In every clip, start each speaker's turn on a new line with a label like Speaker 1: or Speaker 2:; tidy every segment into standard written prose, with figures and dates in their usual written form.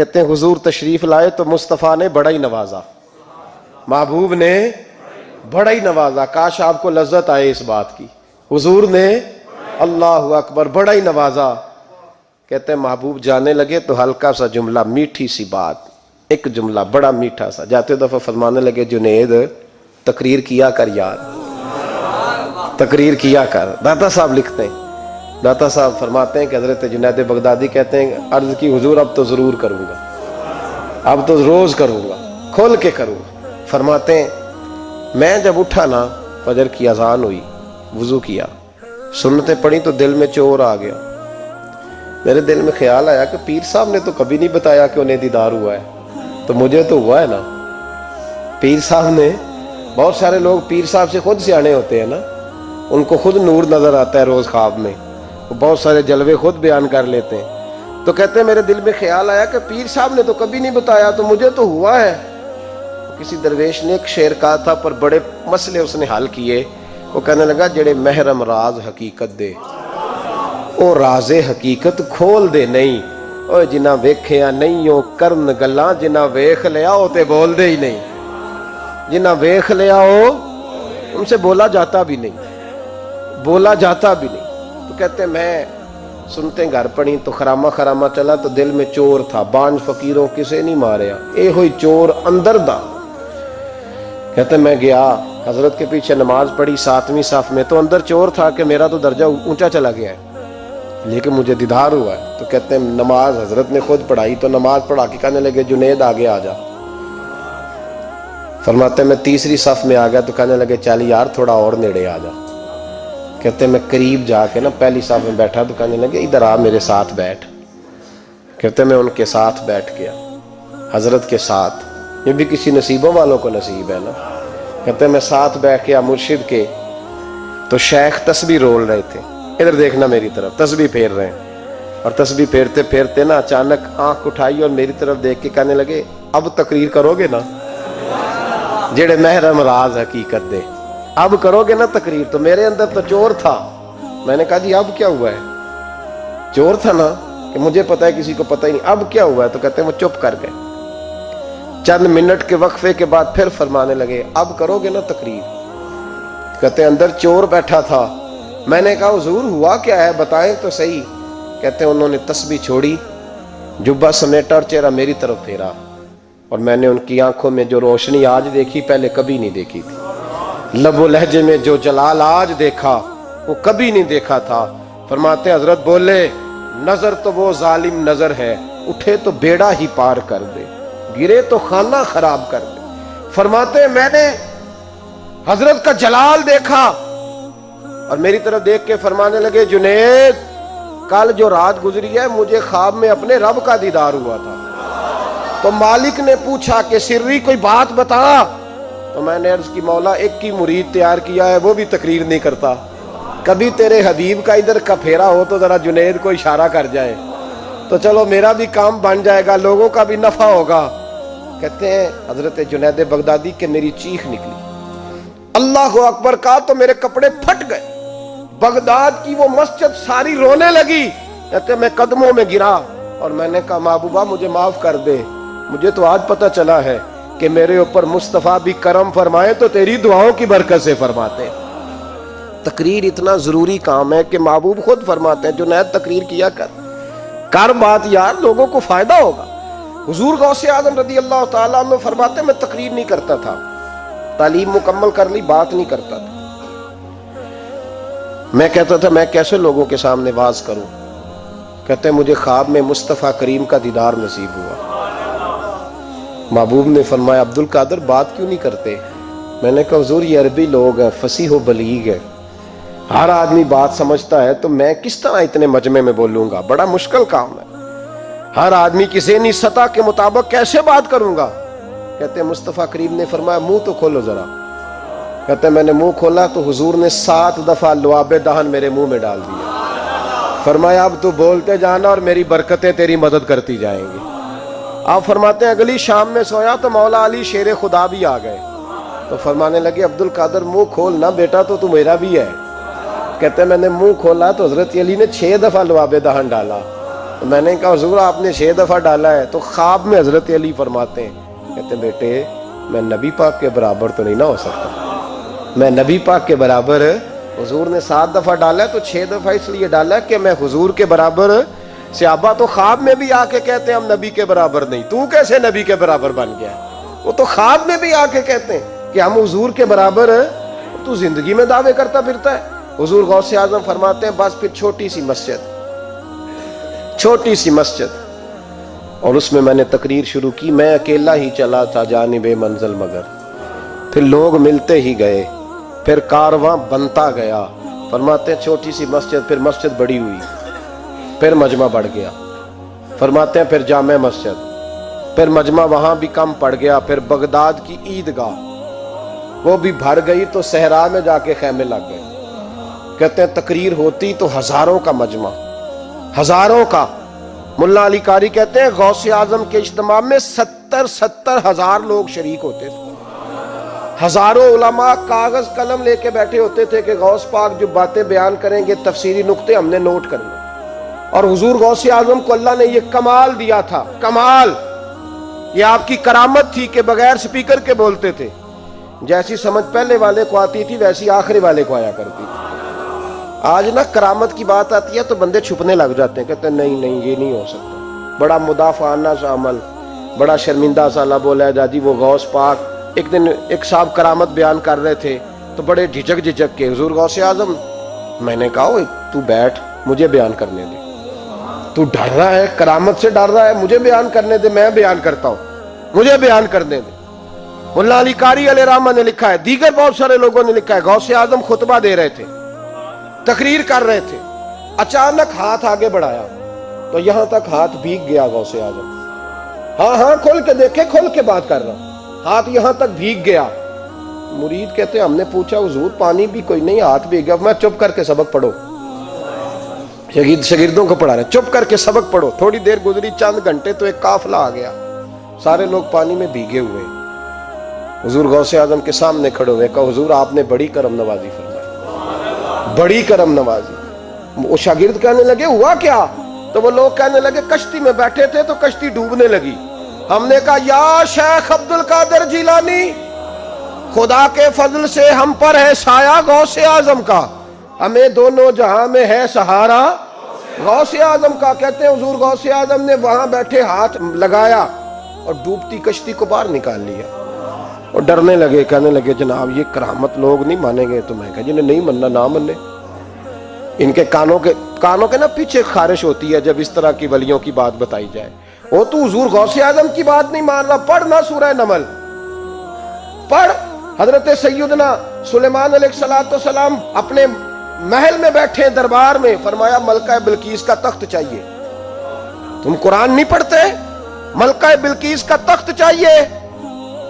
Speaker 1: کہتے ہیں حضور تشریف لائے تو مصطفیٰ نے بڑا ہی نوازا، محبوب نے بڑا ہی نوازا. کاش آپ کو لذت آئے اس بات کی. حضور نے اللہ اکبر بڑا ہی نوازا. کہتے ہیں محبوب جانے لگے تو ہلکا سا جملہ، میٹھی سی بات، ایک جملہ بڑا میٹھا سا. جاتے دفعہ فرمانے لگے جنید تقریر کیا کر یار، تقریر کیا کر. داتا صاحب لکھتے ہیں، داتا صاحب فرماتے ہیں کہ حضرت جنید بغدادی کہتے ہیں عرض کی حضور اب تو ضرور کروں گا، اب تو روز کروں گا، کھول کے کروں گا. فرماتے ہیں میں جب اٹھا نا، فجر کی اذان ہوئی، وضو کیا، سنتیں پڑھی تو دل میں چور آ گیا. میرے دل میں خیال آیا کہ پیر صاحب نے تو کبھی نہیں بتایا کہ انہیں دیدار ہوا ہے، تو مجھے تو ہوا ہے نا. پیر صاحب نے، بہت سارے لوگ پیر صاحب سے خود سیانے ہوتے ہیں نا، ان کو خود نور نظر آتا ہے روز خواب میں، وہ بہت سارے جلوے خود بیان کر لیتے ہیں. تو کہتے ہیں میرے دل میں خیال آیا کہ پیر صاحب نے تو کبھی نہیں بتایا، تو مجھے تو ہوا ہے. کسی درویش نے ایک شعر کہا تھا، پر بڑے مسئلے اس نے حل کیے. وہ کہنے لگا جڑے محرم راز حقیقت دے او راز حقیقت کھول دے نہیں. اوے جنہ ویکھیا نہیں او کرن گلاں، جنہ ویکھ لیا او تے بول دے ہی نہیں. جنہ ویکھ لیا او ان سے بولا جاتا بھی نہیں، بولا جاتا بھی نہیں. تو کہتے ہیں میں سنتے گھر پڑی تو خرامہ خرامہ چلا تو دل میں چور تھا. بانج فقیروں کسے نہیں ماریا، اے ہوئی چور اندر دا. کہتے ہیں میں گیا حضرت کے پیچھے نماز پڑھی 7ویں صف میں، تو اندر چور تھا کہ میرا تو درجہ اونچا چلا گیا ہے لیکن مجھے دیدار ہوا ہے. تو کہتے ہیں نماز حضرت نے خود پڑھائی، تو نماز پڑھا کے کہنے لگے جنید آگے آ جا. فرماتے ہیں میں 3ری صف میں آ گیا تو کہنے لگے چل یار تھوڑا اور نیڑے آ جا. کہتے ہیں میں قریب جا کے نا پہلی صف میں بیٹھا تو کہنے لگے ادھر آ میرے ساتھ بیٹھ. کہتے ہیں میں ان کے ساتھ بیٹھ گیا، حضرت کے ساتھ. یہ بھی کسی نصیبوں والوں کو نصیب ہے نا. کہتے ہیں میں ساتھ بیٹھ گیا مرشد کے، تو شیخ تسبیح رول رہے تھے. ادھر دیکھنا میری طرف، تسبیح پھیر رہے ہیں. اور تسبیح پھیرتے پھیرتے نا اچانک آنکھ اٹھائی اور میری طرف دیکھ کے کہنے لگے اب تقریر کرو گے نا، جڑے محرم راز حقیقت دے، اب کرو گے نا تقریر. تو میرے اندر تو چور تھا. میں نے کہا جی اب کیا ہوا ہے؟ چور تھا نا کہ مجھے پتا ہے کسی کو پتہ ہی نہیں، اب کیا ہوا ہے؟ تو کہتے ہیں وہ چپ کر گئے. چند منٹ کے وقفے کے بعد پھر فرمانے لگے اب کرو گے نا تقریر. کہتے ہیں اندر چور بیٹھا تھا. میں نے کہا حضور ہوا کیا ہے بتائیں تو صحیح. کہتے ہیں انہوں نے تسبیح چھوڑی، جبہ سمیٹا اور چہرہ میری طرف پھیرا، اور میں نے ان کی آنکھوں میں جو روشنی آج دیکھی پہلے کبھی نہیں دیکھی تھی. لب و لہجے میں جو جلال آج دیکھا وہ کبھی نہیں دیکھا تھا. فرماتے حضرت بولے نظر تو وہ ظالم نظر ہے، اٹھے تو بیڑا ہی پار کر دے، گرے تو خانہ خراب کر دے. فرماتے میں نے حضرت کا جلال دیکھا اور میری طرف دیکھ کے فرمانے لگے جنید کل جو رات گزری ہے مجھے خواب میں اپنے رب کا دیدار ہوا تھا. تو مالک نے پوچھا کہ سری کوئی بات بتا. تو میں نے عرض کی مولا ایک کی مرید تیار کیا ہے، وہ بھی تقریر نہیں کرتا. کبھی تیرے حبیب کا ادھر کا پھیرا ہو تو ذرا جنید کو اشارہ کر جائے تو چلو میرا بھی کام بن جائے گا، لوگوں کا بھی نفع ہوگا. کہتے ہیں حضرت جنید بغدادی کہ میری چیخ نکلی، اللہ اکبر کہا تو میرے کپڑے پھٹ گئے. بغداد کی وہ مسجد ساری رونے لگی. کہتے میں قدموں میں گرا اور میں نے کہا محبوبہ مجھے معاف کر دے، مجھے تو آج پتہ چلا ہے کہ میرے اوپر مصطفیٰ بھی کرم فرمائے تو تیری دعاؤں کی برکت سے فرماتے. تقریر اتنا ضروری کام ہے کہ محبوب خود فرماتے ہیں جنید تقریر کیا کر بات یار، لوگوں کو فائدہ ہوگا. حضور غوث اعظم رضی اللہ تعالیٰ عنہ فرماتے میں تقریر نہیں کرتا تھا، تعلیم مکمل کر لی بات نہیں کرتا تھا. میں کہتا تھا میں کیسے لوگوں کے سامنے واز کروں. کہتے ہیں مجھے خواب میں مصطفیٰ کریم کا دیدار نصیب ہوا. محبوب نے فرمایا عبد القادر بات کیوں نہیں کرتے؟ میں نے کہا حضور یہ عربی لوگ ہیں، فصیح و بلیغ ہے، ہر آدمی بات سمجھتا ہے، تو میں کس طرح اتنے مجمع میں بولوں گا؟ بڑا مشکل کام ہے، ہر آدمی کی ذہنی سطح کے مطابق کیسے بات کروں گا؟ کہتے ہیں مصطفیٰ کریم نے فرمایا منہ تو کھولو ذرا. کہتے ہیں میں نے منہ کھولا تو حضور نے 7 دفعہ لعاب دہن میرے منہ میں ڈال دیا. فرمایا اب تو بولتے جانا اور میری برکتیں تیری مدد کرتی جائیں گی. آپ فرماتے ہیں اگلی شام میں سویا تو مولا علی شیر خدا بھی آ گئے. تو فرمانے لگے عبد القادر منہ کھول نا بیٹا تو میرا بھی ہے. کہتے ہیں میں نے منہ کھولا تو حضرت علی نے 6 دفعہ لعاب دہن ڈالا. میں نے کہا حضور آپ نے 6 دفعہ ڈالا ہے. تو خواب میں حضرت علی فرماتے ہیں، کہتے ہیں بیٹے میں نبی پاک کے برابر تو نہیں نہ ہو سکتا، میں نبی پاک کے برابر، حضور نے 7 دفعہ ڈالا ہے تو 6 دفعہ اس لیے ڈالا ہے کہ میں حضور کے برابر. صحابہ تو خواب میں بھی آ کے کہتے ہیں ہم نبی کے برابر نہیں، تو کیسے نبی کے برابر بن گیا؟ وہ تو خواب میں بھی آ کے کہتے ہیں کہ ہم حضور کے برابر، تو زندگی میں دعوے کرتا پھرتا ہے. حضور غوث اعظم فرماتے ہیں بس پھر چھوٹی سی مسجد، اور اس میں نے تقریر شروع کی. میں اکیلا ہی چلا تھا جانب منزل مگر، پھر لوگ ملتے ہی گئے، پھر کارواں بنتا گیا. فرماتے ہیں چھوٹی سی مسجد، پھر مسجد بڑی ہوئی، پھر مجمع بڑھ گیا. فرماتے ہیں پھر جامع مسجد، پھر مجمع وہاں بھی کم پڑ گیا. پھر بغداد کی عیدگاہ وہ بھی بھر گئی تو صحرا میں جا کے خیمے لگ گئے. کہتے ہیں تقریر ہوتی تو ہزاروں کا مجمع، ہزاروں کا. ملا علی قاری کہتے ہیں غوث اعظم کے اجتماع میں 70 ہزار لوگ شریک ہوتے تھے. ہزاروں علماء کاغذ قلم لے کے بیٹھے ہوتے تھے کہ غوث پاک جو باتیں بیان کریں گے تفسیری نقطے ہم نے نوٹ کرنے. اور حضور غوث اعظم کو اللہ نے یہ کمال دیا تھا، کمال، یہ آپ کی کرامت تھی کہ بغیر سپیکر کے بولتے تھے. جیسی سمجھ پہلے والے کو آتی تھی ویسی آخری والے کو آیا کرتی تھی. آج نا کرامت کی بات آتی ہے تو بندے چھپنے لگ جاتے ہیں، کہتے ہیں نہیں یہ نہیں ہو سکتا. بڑا مدافعانہ سا عمل، بڑا شرمندہ سا لب و لہجہ. جی وہ غوث پاک، ایک دن ایک صاحب کرامت بیان کر رہے تھے تو بڑے جھجک کے حضور غوث اعظم. میں نے کہا تو بیٹھ، مجھے بیان کرنے دے. تو ڈر رہا ہے، کرامت سے ڈر رہا ہے، مجھے بیان کرنے دے، میں بیان کرتا ہوں، مجھے بیان کرنے دے. ملا علی قاری علیہ رحمہ نے لکھا ہے، دیگر بہت سارے لوگوں نے لکھا ہے، غوث اعظم خطبہ دے رہے تھے، تقریر کر رہے تھے، اچانک ہاتھ آگے بڑھایا تو یہاں تک ہاتھ بھیگ گیا غوث اعظم. ہاں کھول کے دیکھے، کھول کے بات کر رہا ہوں، ہاتھ یہاں تک بھیگ گیا. مرید کہتے ہیں ہم نے پوچھا حضور پانی بھی کوئی نہیں، ہاتھ بھیگ گیا. میں چپ کر کے سبق پڑھو، شاگردوں کو پڑھا رہے ہیں، چپ کر کے سبق پڑھو. تھوڑی دیر گزری، چند گھنٹے تو ایک قافلہ آ گیا، سارے لوگ پانی میں بھیگے ہوئے. حضور غوث اعظم کے سامنے کھڑے ہوئے، کہا حضور آپ نے بڑی کرم نوازی فرمائی، بڑی کرم نوازی. وہ شاگرد کہنے لگے ہوا کیا؟ تو وہ لوگ کہنے لگے کشتی میں بیٹھے تھے تو کشتی ڈوبنے لگی. ہم نے کہا یا شیخ عبد القادر جیلانی، خدا کے فضل سے ہم پر ہے سایہ غوث اعظم کا، ہمیں دونوں جہاں میں ہے سہارا غوث اعظم کا. کہتے ہیں حضور غوث اعظم نے وہاں بیٹھے ہاتھ لگایا اور ڈوبتی کشتی کو باہر نکال لیا. اور ڈرنے لگے، کہنے لگے جناب یہ کرامت لوگ نہیں مانیں گے. تو میں کہا جنہیں نہیں مننا نہ مننے. ان کے کانوں کے نا پیچھے خارش ہوتی ہے جب اس طرح کی ولیوں کی بات بتائی جائے. وہ تو حضور غوث اعظم کی بات نہیں مان رہا. پڑھنا سورہ نمل، پڑھ. حضرت سیدنا سلیمان علیہ السلام اپنے محل میں بیٹھے دربار میں، فرمایا ملکہ بلقیس کا تخت چاہیے. تم قرآن نہیں پڑھتے؟ ملکہ بلقیس کا تخت چاہیے.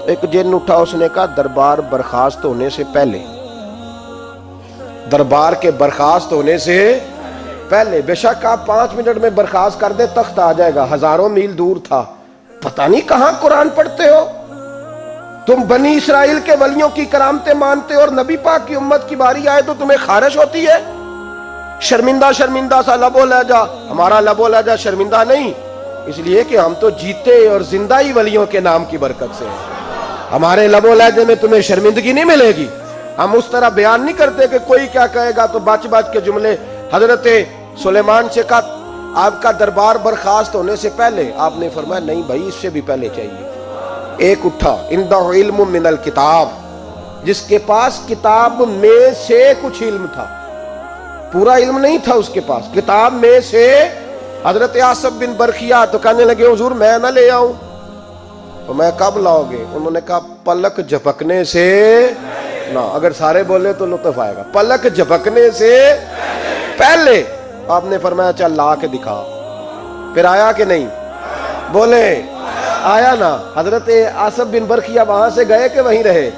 Speaker 1: ایک جن اٹھا، اس نے کہا دربار برخاست ہونے سے پہلے، دربار کے برخاست ہونے سے پہلے، بے شک آپ 5 منٹ میں برخاست کر دے تخت آ جائے گا. ہزاروں میل دور تھا. پتہ نہیں کہاں قرآن پڑھتے ہو تم. بنی اسرائیل کے ولیوں کی کرامتیں مانتے اور نبی پاک کی امت کی باری آئے تو تمہیں خارش ہوتی ہے. شرمندہ سا لب و لہجہ. ہمارا لب و لہجہ شرمندہ نہیں، اس لیے کہ ہم تو جیتے اور زندہ ہی ولیوں کے نام کی برکت سے ہیں. ہمارے لب و لہجے میں تمہیں شرمندگی نہیں ملے گی. ہم اس طرح بیان نہیں کرتے کہ کوئی کیا کہے گا تو بچ کے جملے. حضرت سلیمان سے کہا آپ کا دربار برخاست ہونے سے پہلے. آپ نے فرمایا نہیں بھائی اس سے بھی پہلے چاہیے. ایک اٹھا، عندہ علم من الکتاب، جس کے پاس کتاب میں سے کچھ علم تھا، پورا علم نہیں تھا اس کے پاس، کتاب میں سے. حضرت آصف بن برخیا تو کہنے لگے حضور میں نہ لے آؤں. تو میں کب لاؤ گے؟ انہوں نے کہا پلک جھپکنے سے نہ. اگر سارے بولے تو لطف آئے گا. پلک جھپکنے سے پہلے. آپ نے فرمایا چل لا کے دکھا. پھر آیا کہ نہیں؟ بولے آیا نا. حضرت آصف بن برخیا وہاں سے گئے کہ وہیں رہے؟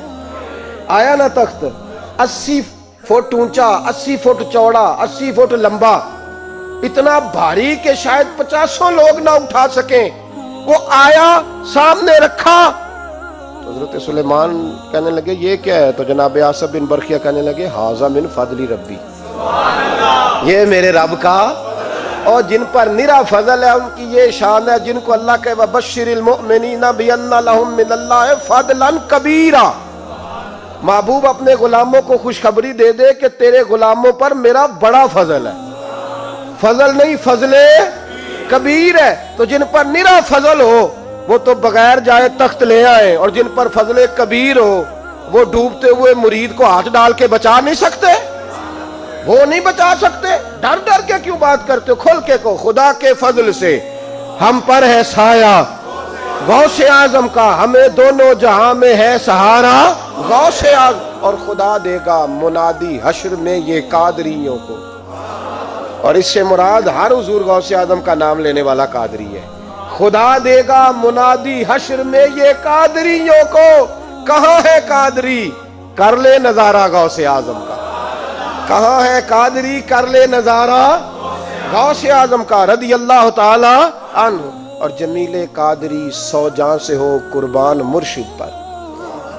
Speaker 1: آیا نا تخت. 80 فٹ اونچا، 80 فٹ چوڑا، 80 فٹ لمبا، اتنا بھاری کہ شاید 50 لوگ نہ اٹھا سکیں. وہ آیا، سامنے رکھا. حضرت سلیمان کہنے لگے یہ کیا ہے؟ تو جناب آصف بن برخیا کہنے لگے ھذا من فضل ربی، یہ میرے رب کا اور جن پر نرا فضل ہے ان کی یہ شان ہے جن کو اللہ کے وبشر المؤمنین بان لہم من اللہ فضلا کبیرا. محبوب اپنے غلاموں کو خوشخبری دے دے کہ تیرے غلاموں پر میرا بڑا فضل ہے. فضل نہیں، فضل کبیر ہے. تو جن پر نرا فضل ہو وہ تو بغیر جائے تخت لے آئے، اور جن پر فضل کبیر ہو وہ ڈوبتے ہوئے مرید کو ہاتھ ڈال کے بچا نہیں سکتے. وہ نہیں بچا سکتے. ڈر ڈر کے کیوں بات کرتے ہو؟ کھول کے کو خدا کے فضل سے ہم پر ہے سایہ غوث اعظم کا، ہمیں دونوں جہاں میں ہے سہارا غوث اعظم. اور خدا دے گا منادی حشر میں یہ قادریوں کو. اور اس سے مراد ہر حضور غوث اعظم کا نام لینے والا قادری ہے. خدا دے گا منادی حشر میں یہ قادریوں کو. کہاں ہے قادری؟ کر لے نظارہ غوث اعظم کا. کہاں ہے قادری؟ کر لے نظارہ غوث اعظم کا رضی اللہ تعالی عنہ. اور جمیل قادری 100 جان سے ہو قربان مرشد پر.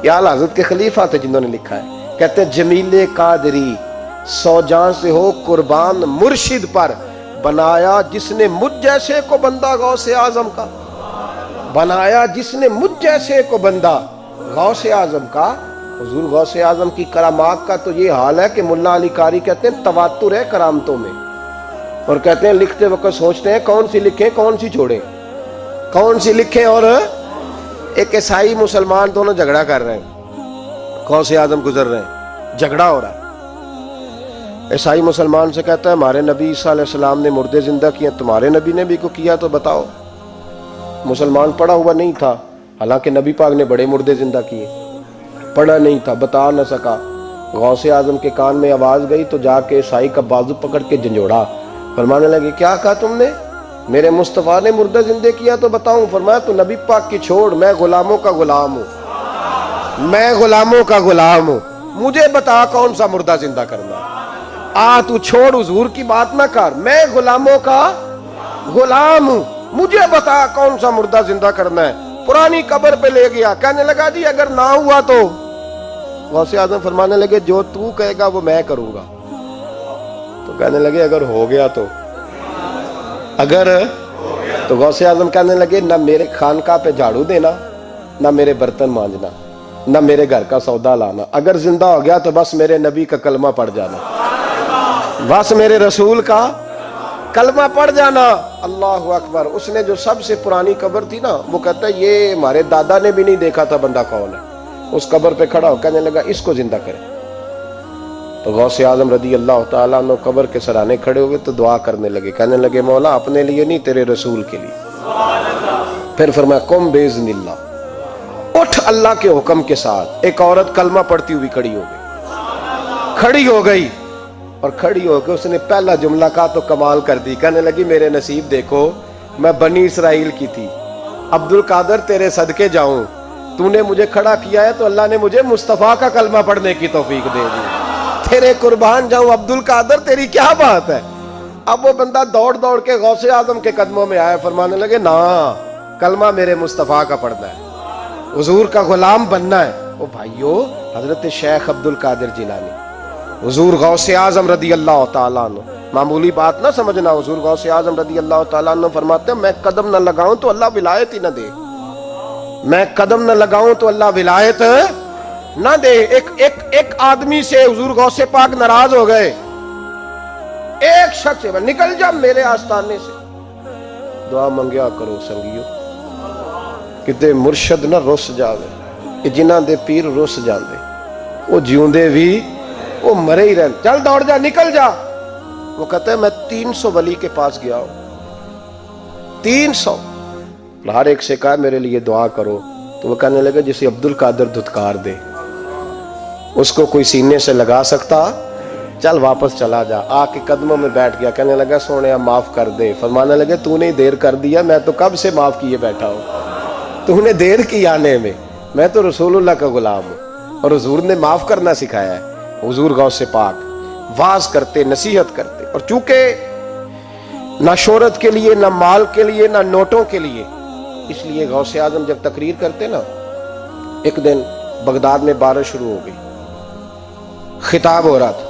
Speaker 1: یہ اعلیٰ حضرت کے خلیفہ تھے جنہوں نے لکھا ہے. کہتے ہیں جمیل قادری 100 جان سے ہو قربان مرشد پر، بنایا جس نے مجھ جیسے کو بندہ غوث اعظم کا. بنایا جس نے مجھ جیسے کو بندہ غوث اعظم کا. حضور غوث اعظم کی کرامات کا تو یہ حال ہے کہ ملا علی قاری کہتے ہیں تواتر ہے کرامتوں میں. اور کہتے ہیں لکھتے وقت سوچتے ہیں کون سی لکھیں کون سی چھوڑیں، کون سی لکھیں. اور ایک عیسائی مسلمان دونوں جھگڑا کر رہے ہیں، غوث اعظم گزر رہے ہیں، جھگڑا ہو رہا ہے. عیسائی مسلمان سے کہتا ہے ہمارے نبی عیسیٰ علیہ السلام نے مردے زندہ کیے، تمہارے نبی نے بھی کو کیا تو بتاؤ. مسلمان پڑھا ہوا نہیں تھا، حالانکہ نبی پاک نے بڑے مردے زندہ کیے. پڑھا نہیں تھا، بتا نہ سکا. غوث اعظم کے کان میں آواز گئی تو جا کے عیسائی کا بازو پکڑ کے جھنجھوڑا. فرمانے لگے کیا کہا تم نے؟ میرے مصطفیٰ نے مردہ زندہ کیا تو بتاؤں. فرمایا تو نبی پاک کی چھوڑ، میں غلاموں کا غلام ہوں، میں غلاموں کا غلام ہوں. مجھے بتا کون سا مردہ زندہ کرنا. تو چھوڑ حضور کی بات نہ کر، میں غلاموں کا غلام ہوں، مجھے بتا کون سا مردہ زندہ کرنا ہے. پرانی قبر پہ لے گیا، کہنے لگا جی اگر نہ ہوا تو. غوث اعظم فرمانے لگے جو تو کہے گا وہ میں کروں گا. تو کہنے لگے اگر ہو گیا تو. اگر تو غوث اعظم کہنے لگے نہ میرے خانقاہ پہ جھاڑو دینا، نہ میرے برتن مانجنا، نہ میرے گھر کا سودا لانا. اگر زندہ ہو گیا تو بس میرے نبی کا کلمہ پڑھ جانا، بس میرے رسول کا کلمہ پڑھ جانا. اللہ اکبر. اس نے جو سب سے پرانی قبر تھی نا، وہ کہتا ہے یہ ہمارے دادا نے بھی نہیں دیکھا تھا بندہ کون ہے. اس قبر پہ کھڑا ہو کہنے لگا اس کو زندہ کرے. تو غوث اعظم رضی اللہ تعالیٰ عنہ قبر کے سرانے کھڑے ہوئے تو دعا کرنے لگے، کہنے لگے مولا اپنے لیے نہیں تیرے رسول کے لیے. پھر فرمایا قم باذن اللہ، اٹھ اللہ کے حکم کے ساتھ. ایک عورت کلمہ پڑھتی ہوئی کھڑی ہو گئی اور کھڑی ہو کے اس نے پہلا جملہ کہا تو کمال کر دی. کہنے لگی میرے نصیب دیکھو، میں بنی اسرائیل کی تھی، عبد القادر تیرے صدقے جاؤں، تو نے مجھے کھڑا کیا ہے تو اللہ نے مجھے مصطفیٰ کا کلمہ پڑھنے کی توفیق دے دی. تیرے قربان جاؤں عبد القادر، تیری کیا بات ہے. اب وہ بندہ دوڑ دوڑ کے غوث اعظم کے قدموں میں آیا. فرمانے لگے نا کلمہ میرے مصطفیٰ کا پڑھنا ہے، حضور کا غلام بننا ہے. او بھائیو، حضرت شیخ عبد القادر جیلانی، حضور غوث اعظم رضی اللہ تعالیٰ عنہ، معمولی بات نہ سمجھنا. حضور غوث اعظم رضی اللہ تعالیٰ عنہ فرماتے ہیں میں قدم نہ لگاؤں تو اللہ ولایت ہی نہ دے، میں قدم نہ لگاؤں تو اللہ ولایت نہ دے. ایک آدمی سے حضور غوث پاک ناراض ہو گئے. ایک شخص نکل جا میرے آستانے سے. دعا منگیا کرو سنگیو، کتے مرشد نہ رس جاوے، جنہاں دے پیر رس جاندے وہ جیوندے بھی وہ مرے ہی رہن. چل دوڑ جا، نکل جا. وہ کہتا ہے میں 300 ولی کے پاس گیا ہوں، 300. ہر ایک سے کہا میرے لیے دعا کرو. تو وہ کہنے لگا جسے عبد القادر دھتکار دے اس کو کوئی سینے سے لگا سکتا؟ چل واپس چلا جا. آ کے قدموں میں بیٹھ گیا. کہنے لگا سونے معاف کر دے. فرمانے لگے تو نے دیر کر دیا، میں تو کب سے معاف کیے بیٹھا ہوں، تو نے دیر کی آنے میں. میں تو رسول اللہ کا غلام ہوں اور حضور نے معاف کرنا سکھایا ہے. حضور غوث پاک واز کرتے، نصیحت کرتے. اور چونکہ نہ شہرت کے لیے، نہ مال کے لیے، نہ نوٹوں کے لیے، اس لیے غوث اعظم جب تقریر کرتے نا، ایک دن بغداد میں بارش شروع ہو گئی، خطاب ہو رہا تھا.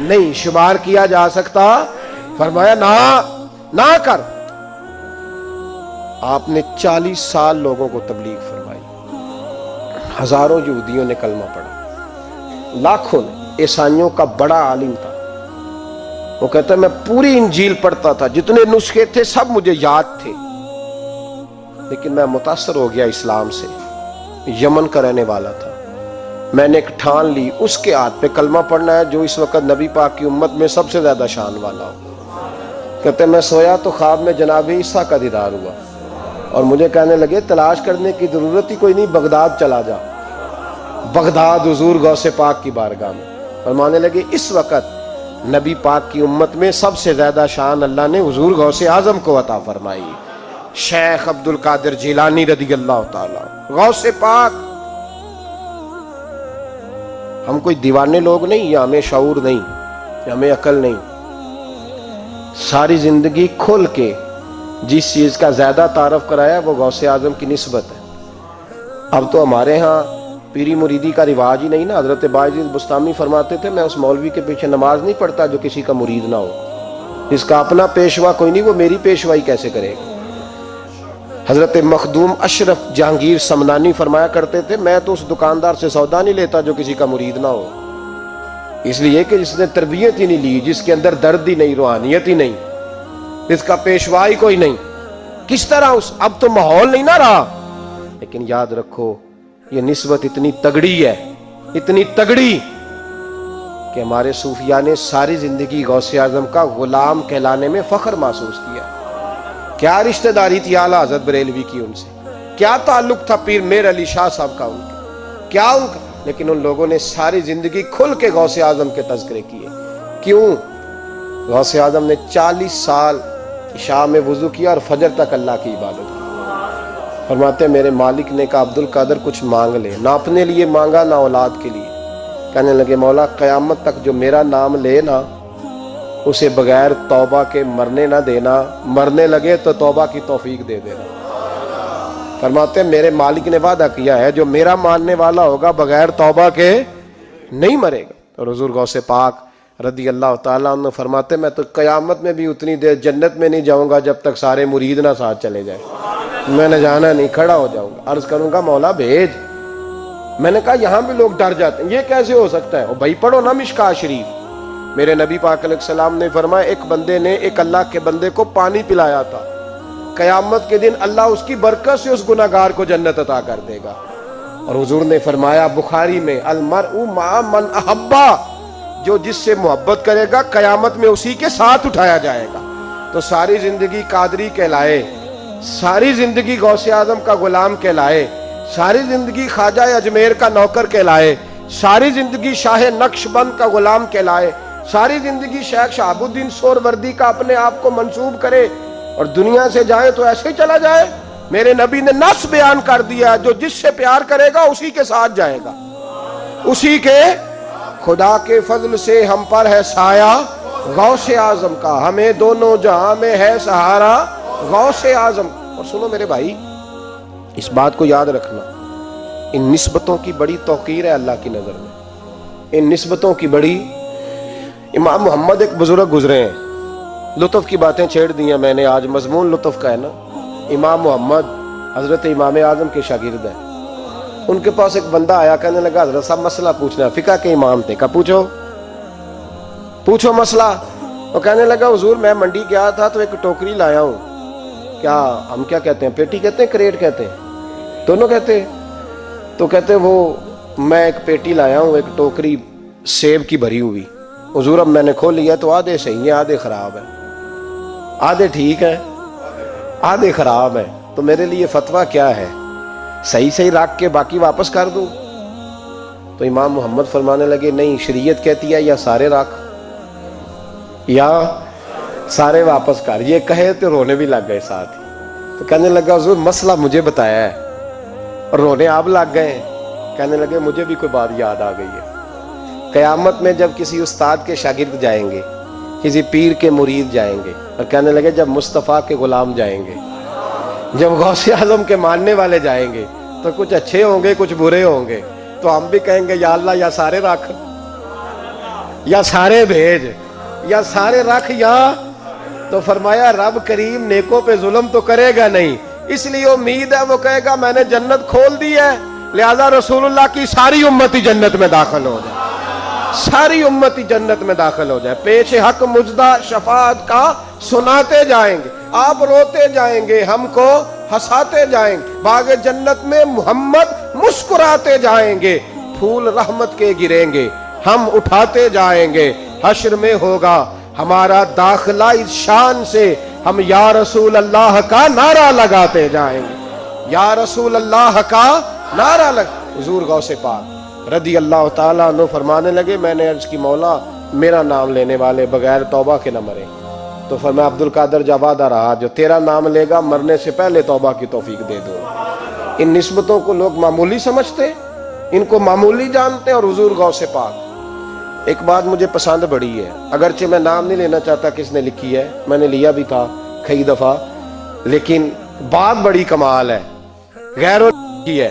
Speaker 1: نہیں، شمار کیا جا سکتا. فرمایا نہ کر. آپ نے 40 سال لوگوں کو تبلیغ فرمائی، ہزاروں یہودیوں نے کلمہ پڑھا، لاکھوں نے. عیسائیوں کا بڑا عالم تھا، وہ کہتا ہے میں پوری انجیل پڑھتا تھا، جتنے نسخے تھے سب مجھے یاد تھے، لیکن میں متاثر ہو گیا اسلام سے. یمن کا رہنے والا تھا. میں نے ایک ٹھان لی، اس کے ہاتھ پہ کلمہ پڑھنا ہے جو اس وقت نبی پاک کی امت میں سب سے زیادہ شان والا ہو. کہتے ہیں میں سویا تو خواب میں جناب عیسیٰ کا دیدار ہوا، اور مجھے کہنے لگے تلاش کرنے کی ضرورت ہی کوئی نہیں، بغداد چلا جا. بغداد حضور غوث پاک کی بارگاہ میں. فرمانے لگے اس وقت نبی پاک کی امت میں سب سے زیادہ شان اللہ نے حضور غوث اعظم کو عطا فرمائی، شیخ عبد القادر جیلانی رضی اللہ تعالی. غوث پاک. ہم کوئی دیوانے لوگ نہیں، یا ہمیں شعور نہیں، یا ہمیں عقل نہیں. ساری زندگی کھل کے جس چیز کا زیادہ تعارف کرایا وہ غوث اعظم کی نسبت ہے. اب تو ہمارے ہاں پیری مریدی کا رواج ہی نہیں نا. حضرت باعزیز بستامی فرماتے تھے میں اس مولوی کے پیچھے نماز نہیں پڑھتا جو کسی کا مرید نہ ہو. جس کا اپنا پیشوا کوئی نہیں وہ میری پیشوائی کیسے کرے گا. حضرت مخدوم اشرف جہانگیر سمنانی فرمایا کرتے تھے میں تو اس دکاندار سے سودا نہیں لیتا جو کسی کا مرید نہ ہو، اس لیے کہ جس نے تربیت ہی نہیں لی، جس کے اندر درد ہی نہیں، روحانیت ہی نہیں، جس کا پیشوا ہی کوئی نہیں. کس طرح اب تو ماحول نہیں نہ رہا. لیکن یاد رکھو یہ نسبت اتنی تگڑی ہے، اتنی تگڑی کہ ہمارے صوفیاء نے ساری زندگی غوث اعظم کا غلام کہلانے میں فخر محسوس کیا. کیا رشتہ داری تھی اعلیٰ حضرت بریلوی کی ان سے، کیا تعلق تھا پیر میر علی شاہ صاحب کا ان کا، کیا ان کا. لیکن ان لوگوں نے ساری زندگی کھل کے غوث اعظم کے تذکرے کیے. کیوں؟ غوث اعظم نے 40 سال عشاء میں وضو کیا اور فجر تک اللہ کی عبادت کی. فرماتے ہیں میرے مالک نے کہا عبد القادر کچھ مانگ لے. نہ اپنے لیے مانگا نہ اولاد کے لیے. کہنے لگے مولا قیامت تک جو میرا نام لے نا اسے بغیر توبہ کے مرنے نہ دینا، مرنے لگے تو توبہ کی توفیق دے دینا. فرماتے ہیں میرے مالک نے وعدہ کیا ہے جو میرا ماننے والا ہوگا بغیر توبہ کے نہیں مرے گا. اور حضور غوث پاک رضی اللہ تعالیٰ عنہ فرماتے میں تو قیامت میں بھی اتنی دیر جنت میں نہیں جاؤں گا جب تک سارے مرید نہ ساتھ چلے جائیں. میں نے جانا نہیں، کھڑا ہو جاؤں گا، عرض کروں گا مولا بھیج. میں نے کہا یہاں بھی لوگ ڈر جاتے ہیں، یہ کیسے ہو سکتا ہے؟ او بھائی پڑھو نا مشکاہ شریف. میرے نبی پاک علیہ السلام نے فرمایا ایک بندے نے ایک اللہ کے بندے کو پانی پلایا تھا، قیامت کے دن اللہ اس کی برکت سے اس گناہگار کو جنت عطا کر دے گا. اور حضور نے فرمایا بخاری میں المرء مع من احبا، جو جس سے محبت کرے گا قیامت میں اسی کے ساتھ اٹھایا جائے گا. تو ساری زندگی قادری کہلائے، ساری زندگی غوث اعظم کا غلام کہلائے، ساری زندگی خواجہ اجمیر کا نوکر کہلائے، ساری زندگی شاہ نقش بند کا غلام کہلائے، ساری زندگی شیخ شہاب الدین سہروردی کا اپنے آپ کو منسوب کرے اور دنیا سے جائے تو ایسے ہی چلا جائے. میرے نبی نے نص بیان کر دیا جو جس سے پیار کرے گا اسی کے ساتھ جائے گا، اسی کے. خدا کے فضل سے ہم پر ہے سایہ غوث اعظم کا، ہمیں دونوں جہاں میں ہے سہارا غوث اعظم. اور سنو میرے بھائی اس بات کو یاد رکھنا، ان نسبتوں کی بڑی توقیر ہے اللہ کی نظر میں، ان نسبتوں کی بڑی. امام محمد ایک بزرگ گزرے ہیں، لطف کی باتیں چھیڑ دی ہیں میں نے، آج مضمون لطف کا ہے نا. امام محمد حضرت امام اعظم کے شاگرد ہیں. ان کے پاس ایک بندہ آیا، کہنے لگا حضرت صاحب مسئلہ پوچھنا ہے. فقہ کے امام تھے، کہا پوچھو مسئلہ. وہ کہنے لگا حضور میں منڈی گیا تھا تو ایک ٹوکری لایا ہوں. کیا ہم کیا کہتے ہیں، پیٹی کہتے ہیں کریٹ کہتے ہیں؟ دونوں کہتے ہیں. تو کہتے وہ میں ایک پیٹی لایا ہوں، ایک ٹوکری سیب کی بھری ہوئی. حضور اب میں نے کھول لیا تو آدھے صحیح ہیں آدھے خراب ہیں، آدھے ٹھیک ہیں آدھے خراب ہیں، تو میرے لیے فتویٰ کیا ہے؟ صحیح رکھ کے باقی واپس کر دوں؟ تو امام محمد فرمانے لگے نہیں، شریعت کہتی ہے یا سارے رکھ یا سارے واپس کر. یہ کہے تو رونے بھی لگ گئے ساتھ ہی. تو کہنے لگا حضور مسئلہ مجھے بتایا ہے، اور رونے آپ لگ گئے. کہنے لگے مجھے بھی کوئی بات یاد آ گئی ہے. قیامت میں جب کسی استاد کے شاگرد جائیں گے، کسی پیر کے مرید جائیں گے، اور کہنے لگے جب مصطفیٰ کے غلام جائیں گے، جب غوث اعظم کے ماننے والے جائیں گے تو کچھ اچھے ہوں گے کچھ برے ہوں گے. تو ہم بھی کہیں گے یا اللہ یا سارے رکھ. یا سارے بھیج یا سارے رکھ یا تو فرمایا رب کریم نیکوں پہ ظلم تو کرے گا نہیں، اس لیے امید ہے وہ کہے گا میں نے جنت کھول دی ہے، لہذا رسول اللہ کی ساری امتی جنت میں داخل ہو جائے، ساری امتی جنت میں داخل ہو جائے۔ پیش حق مجدہ شفاعت کا سناتے جائیں گے، آپ روتے جائیں گے، ہم کو ہنساتے جائیں گے، باغ جنت میں محمد مسکراتے جائیں گے، پھول رحمت کے گریں گے، ہم اٹھاتے جائیں گے، حشر میں ہوگا ہمارا داخلہ اس شان سے ہم یا رسول اللہ کا نعرہ لگاتے جائیں گے، یا رسول اللہ کا نعرہ حضور غوث پاک رضی اللہ تعالیٰ عنہ فرمانے لگے، میں نے عرض کی مولا میرا نام لینے والے بغیر توبہ کے نہ مرے، تو فرمایا عبد القادر جا وعدہ رہا جو تیرا نام لے گا مرنے سے پہلے توبہ کی توفیق دے دو۔ ان نسبتوں کو لوگ معمولی سمجھتے، ان کو معمولی جانتے، اور حضور غوث پاک۔ ایک بات مجھے پسند بڑی ہے، اگرچہ میں نام نہیں لینا چاہتا کس نے لکھی ہے، میں نے لیا بھی تھا کئی دفعہ، لیکن بات بڑی کمال ہے، غیروں کی ہے،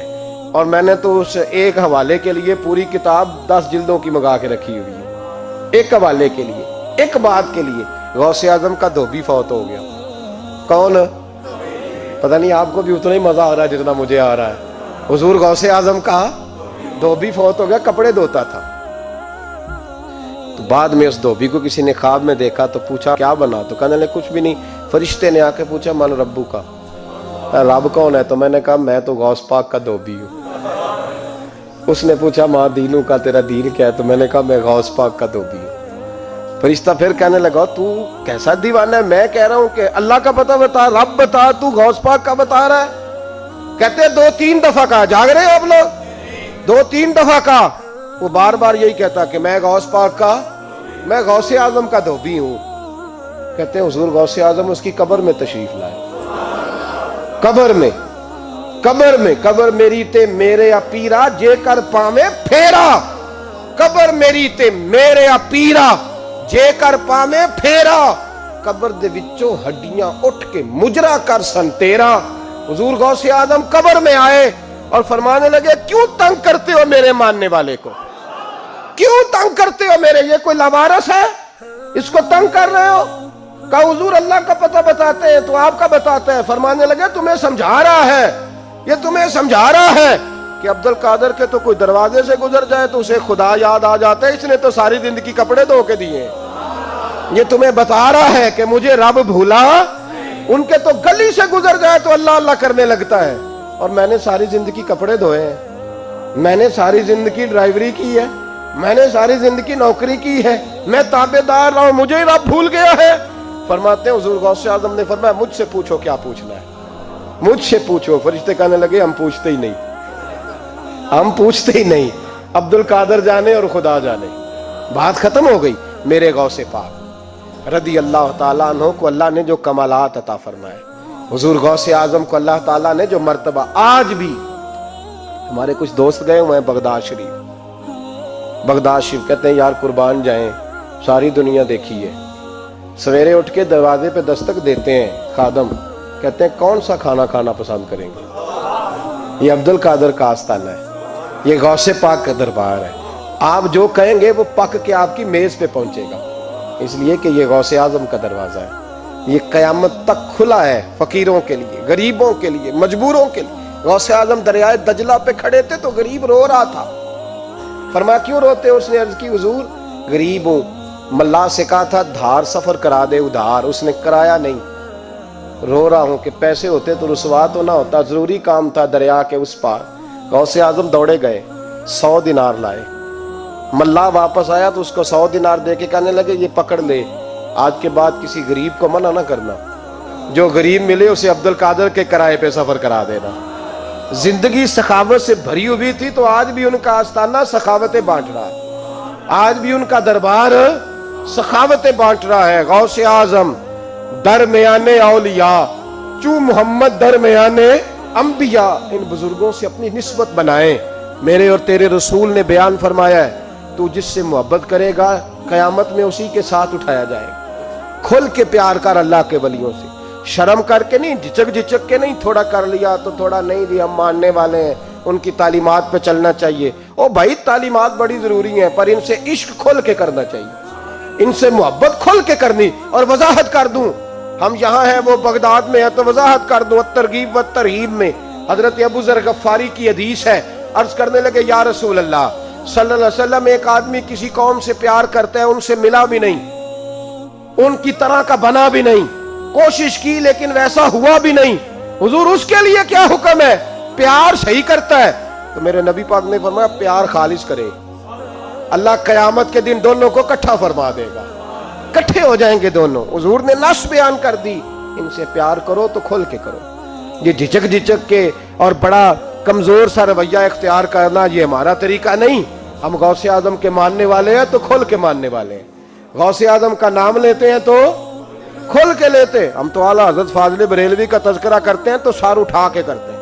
Speaker 1: اور میں نے تو اس ایک حوالے کے لیے پوری کتاب 10 جلدوں کی منگا کے رکھی ہوئی ہے، ایک حوالے کے لیے، ایک بات کے لیے۔ غوث اعظم کا دھوبی فوت ہو گیا، کون؟ پتہ نہیں آپ کو بھی اتنا ہی مزہ آ رہا ہے جتنا مجھے آ رہا ہے۔ حضور غوث اعظم کا دھوبی فوت ہو گیا، کپڑے دھوتا تھا، تو بعد میں اس دھوبی کو کسی نے خواب میں دیکھا تو پوچھا کیا بنا، تو کہنے لگے کچھ بھی نہیں۔ فرشتے نے آ کے پوچھا من ربو کا، رب کون ہے؟ تو میں نے کہا میں تو غوث پاک کا دھوبی ہوں۔ اس نے پوچھا ماں دینوں کا، تیرا دین کیا ہے؟ تو میں نے کہا میں غوث پاک کا دھوبی ہوں۔ فرشتہ پھر کہنے لگا تو کیسا دیوانہ ہے، میں کہہ رہا ہوں کہ اللہ کا پتہ بتا، رب بتا، تو غوث پاک کا بتا رہا ہے؟ کہتے 2-3 دفعہ کہا، جاگ رہے ہو آپ لوگ؟ 2-3 دفعہ کہا، وہ بار بار یہی کہتا کہ میں غوث پاک کا، میں غوث اعظم کا دھوبی ہوں۔ کہتے ہیں حضور غوث اعظم اس کی قبر میں تشریف لائے، قبر میں، قبر میری تے میرے اپیرا جے کر پاویں پھیرا، قبر میری تے میرے اپیرا جے کر پاویں پھیرا، قبر دے وچوں ہڈیاں اٹھ کے مجرا کر سن تیرا۔ حضور غوث اعظم قبر میں آئے اور فرمانے لگے کیوں تنگ کرتے ہو میرے ماننے والے کو، کیوں تنگ کرتے ہو میرے، یہ کوئی لوارث ہے اس کو تنگ کر رہے ہو؟ کہا حضور اللہ کا پتہ بتاتے ہیں تو آپ کا بتاتے ہیں۔ فرمانے لگے تمہیں سمجھا رہا ہے، یہ تمہیں سمجھا رہا ہے کہ عبد القادر کے تو کوئی دروازے سے گزر جائے تو اسے خدا یاد آ جاتا ہے، اس نے تو ساری زندگی کپڑے دھو کے دیے۔ یہ تمہیں بتا رہا ہے کہ مجھے رب بھولا، ان کے تو گلی سے گزر جائے تو اللہ اللہ کرنے لگتا ہے، اور میں نے ساری زندگی کپڑے دھوئے ہیں، میں نے ساری زندگی ڈرائیوری کی ہے، میں نے ساری زندگی نوکری کی ہے، میں تابعدار رہا ہوں، مجھے رب بھول گیا ہے۔ فرماتے ہیں حضور غوث اعظم نے فرمایا مجھ سے پوچھو کیا پوچھنا ہے، مجھ سے پوچھو۔ فرشتے کہنے لگے ہم پوچھتے ہی نہیں، ہم پوچھتے ہی نہیں، عبد القادر جانے اور خدا جانے، بات ختم ہو گئی۔ میرے غوث پاک رضی اللہ تعالیٰ عنہ کو اللہ نے جو کمالات عطا فرمائے، حضور غوث اعظم کو اللہ تعالیٰ نے جو مرتبہ، آج بھی ہمارے کچھ دوست گئے ہوئے ہیں بغداد شریف، کہتے ہیں یار قربان جائیں، ساری دنیا دیکھی ہے، سویرے اٹھ کے دروازے پہ دستک دیتے ہیں خادم، کہتے ہیں کون سا کھانا کھانا پسند کریں گے؟ یہ عبد القادر کا آستانہ ہے، یہ غوث پاک کا دربار ہے، آپ جو کہیں گے وہ پک کے آپ کی میز پہ پہنچے گا، اس لیے کہ یہ غوث اعظم کا دروازہ ہے، یہ قیامت تک کھلا ہے، فقیروں کے لیے، غریبوں کے لیے، مجبوروں کے لیے۔ غوث اعظم دریائے دجلہ پہ کھڑے تھے تو غریب رو رہا تھا، فرمایا کیوں روتے؟ اس نے عرض کی حضور غریب ہوں، ملا سے کہا تھا دھار سفر کرا دے ادھار، اس نے کرایا نہیں، رو رہا ہوں کہ پیسے ہوتے تو رسوا تو نہ ہوتا، ضروری کام تھا دریا کے اس پار۔ غوث اعظم دوڑے گئے، 100 دینار لائے، ملا واپس آیا تو اس کو 100 دینار دے کے کہنے لگے یہ پکڑ لے، آج کے بعد کسی غریب کو منع نہ کرنا، جو غریب ملے اسے عبد القادر کے کرائے پہ سفر کرا دینا۔ زندگی سخاوت سے بھری ہوئی تھی تو آج بھی ان کا آستانہ سخاوتیں بانٹ رہا ہے، آج بھی ان کا دربار سخاوتیں بانٹ رہا ہے۔ غوث اعظم درمیان اولیاء چوں محمد درمیان انبیاء، ان بزرگوں سے اپنی نسبت بنائیں۔ میرے اور تیرے رسول نے بیان فرمایا ہے تو جس سے محبت کرے گا قیامت میں اسی کے ساتھ اٹھایا جائے گا۔ کھل کے پیار کر اللہ کے ولیوں سے، شرم کر کے نہیں، جھچک کے نہیں، تھوڑا کر لیا تو تھوڑا نہیں، ہم ماننے والے ہیں، ان کی تعلیمات پہ چلنا چاہیے. او بھائی تعلیمات بڑی ضروری ہیں پر ان سے عشق کھل کے کرنا چاہیے, ان سے محبت کھل کے کرنی. اور وضاحت کر دوں, ہم یہاں ہیں وہ بغداد میں ہے تو وضاحت کر دوں. الترغیب والترہیب میں حضرت ابو ذر غفاری کی حدیث ہے, عرض کرنے لگے یا رسول اللہ صلی اللہ علیہ وسلم, ایک آدمی کسی قوم سے پیار کرتا ہے, ان سے ملا بھی نہیں, ان کی طرح کا بنا بھی نہیں, کوشش کی لیکن ویسا ہوا بھی نہیں, حضور اس کے لیے کیا حکم ہے؟ پیار صحیح کرتا ہے. تو میرے نبی پاک نے فرمایا پیار خالص کرے, اللہ قیامت کے دن دونوں کو اکٹھا فرما دے گا, اکٹھے ہو جائیں گے دونوں. حضور نے نص بیان کر دی, ان سے پیار کرو تو کھل کے کرو. یہ جھجک کے اور بڑا کمزور سا رویہ اختیار کرنا یہ ہمارا طریقہ نہیں. ہم غوث اعظم کے ماننے والے ہیں تو کھل کے ماننے والے ہیں, غوث اعظم کا نام لیتے ہیں تو کھل کے لیتے. ہم تو اعلیٰ حضرت فاضل بریلوی کا تذکرہ کرتے ہیں تو سار اٹھا کے کرتے ہیں,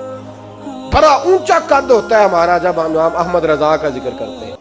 Speaker 1: بڑا اونچا قد ہوتا ہے ہمارا جب ہم احمد رضا کا ذکر کرتے ہیں.